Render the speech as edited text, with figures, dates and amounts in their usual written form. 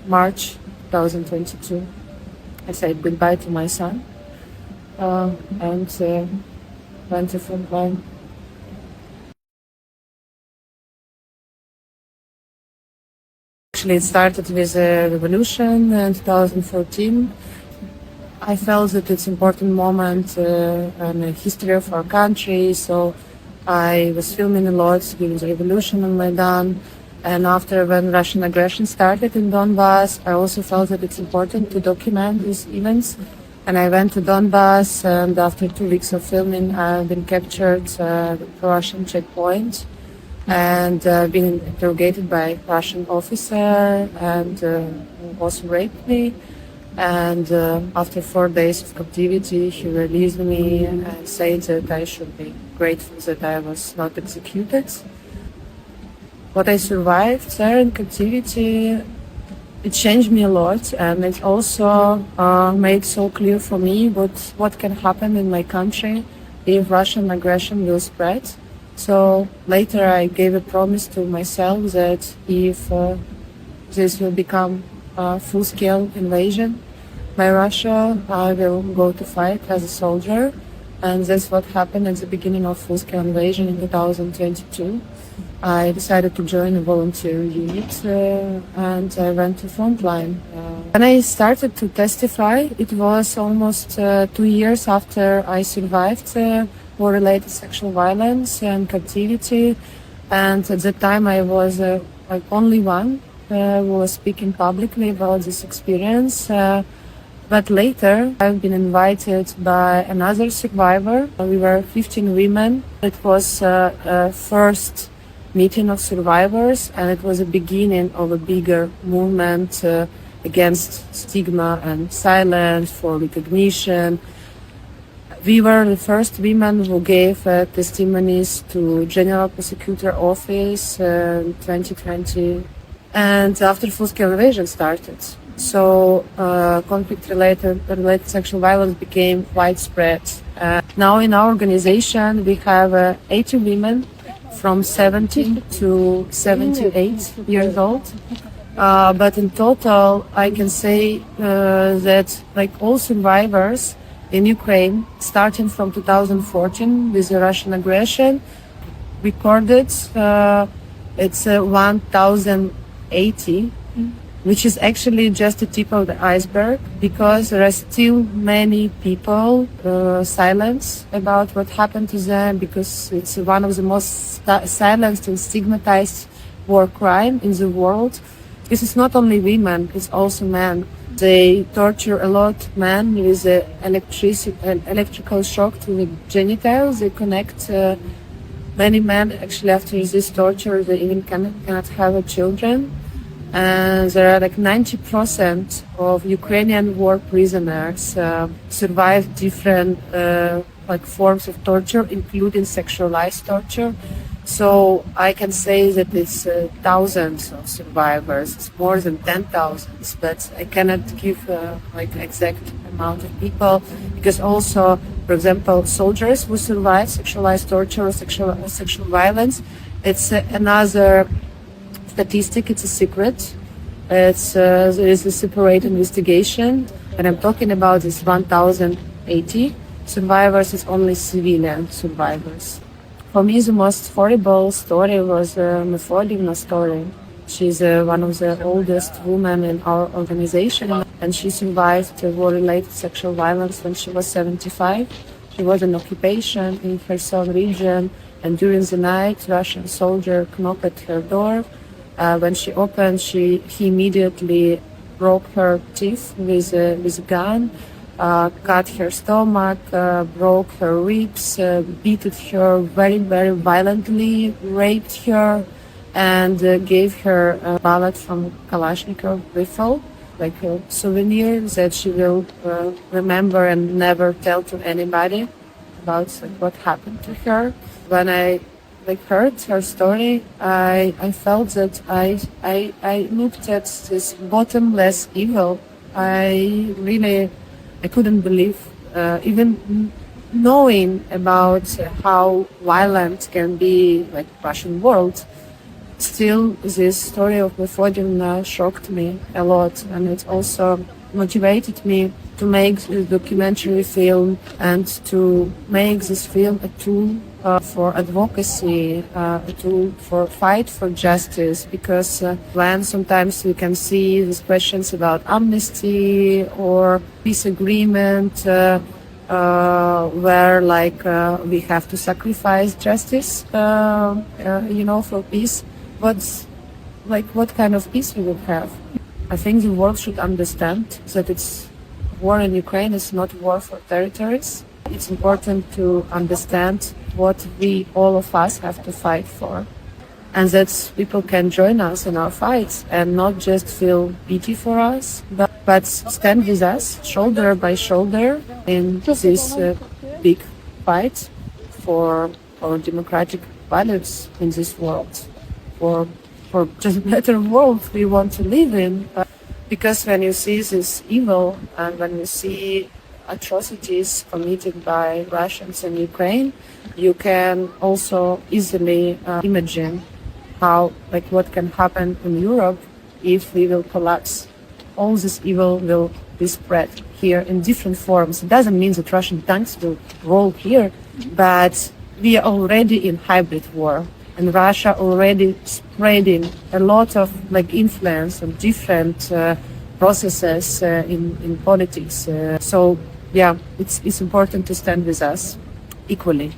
March 2022. I said goodbye to my son and went to frontline. Actually, it started with a revolution in 2014. I felt that it's an important moment in the history of our country, so I was filming a lot during the revolution on Maidan. And after, when Russian aggression started in Donbass, I also felt that it's important to document these events. And I went to Donbass, and after 2 weeks of filming, I've been captured at the Russian checkpoint and been interrogated by a Russian officer and also raped me. And after 4 days of captivity, he released me and said that I should be grateful that I was not executed. What I survived there in captivity, it changed me a lot, and it also made so clear for me what can happen in my country if Russian aggression will spread. So later I gave a promise to myself that if this will become a full-scale invasion by Russia, I will go to fight as a soldier. And that's what happened at the beginning of full-scale invasion in 2022. I decided to join a volunteer unit and I went to frontline. When I started to testify, it was almost 2 years after I survived war-related sexual violence and captivity. And at that time I was like only one who was speaking publicly about this experience. But later, I've been invited by another survivor. We were 15 women. It was a first meeting of survivors, and it was a beginning of a bigger movement against stigma and silence, for recognition. We were the first women who gave testimonies to General Prosecutor Office in 2020. And after full-scale invasion started. So conflict-related sexual violence became widespread. Now in our organization we have 80 women from 17 to 78 years old. But in total I can say that like all survivors in Ukraine, starting from 2014 with the Russian aggression, recorded it's 1,080. Which is actually just the tip of the iceberg, because there are still many people silent about what happened to them, because it's one of the most silenced and stigmatized war crime in the world. Because it's not only women, it's also men. They torture a lot men with electrical shock to the genitals. They connect many men actually after this torture, they even cannot have children. And there are like 90% of Ukrainian war prisoners survived different like forms of torture, including sexualized torture. So I can say that it's thousands of survivors. It's more than 10,000, but I cannot give like exact amount of people, because also, for example, soldiers who survive sexualized torture or sexual violence, it's another statistic, it's a secret. There is a separate investigation, and I'm talking about this 1,080 survivors. It's only civilian survivors. For me, the most horrible story was Mefodivna's story. She's one of the oldest women in our organization, and she survived war-related sexual violence when she was 75. She was in occupation in Kherson region, and during the night, Russian soldier knocked at her door. When she opened, he immediately broke her teeth with a gun, cut her stomach, broke her ribs, beat her very, very violently, raped her, and gave her a bullet from Kalashnikov rifle, like a souvenir that she will remember and never tell to anybody about what happened to her. When I heard her story, I felt that I looked at this bottomless evil. I couldn't believe, even knowing about how violent can be like Russian world. still this story of Methodian shocked me a lot, and it also motivated me to make the documentary film and to make this film a tool for advocacy, a tool for fight for justice, because when sometimes we can see these questions about amnesty or peace agreement, where we have to sacrifice justice, for peace. What kind of peace we will have? I think the world should understand that war in Ukraine is not war for territories. It's important to understand what all of us have to fight for, and that people can join us in our fights and not just feel pity for us, but stand with us shoulder by shoulder in this big fight for democratic values in this world, for just a better world we want to live in. Because when you see this evil and when you see atrocities committed by Russians in Ukraine, you can also easily imagine what can happen in Europe if we will collapse. All this evil will be spread here in different forms. It doesn't mean that Russian tanks will roll here, but we are already in hybrid war, and Russia already spreading a lot of influence on different processes in politics. So yeah, it's important to stand with us equally.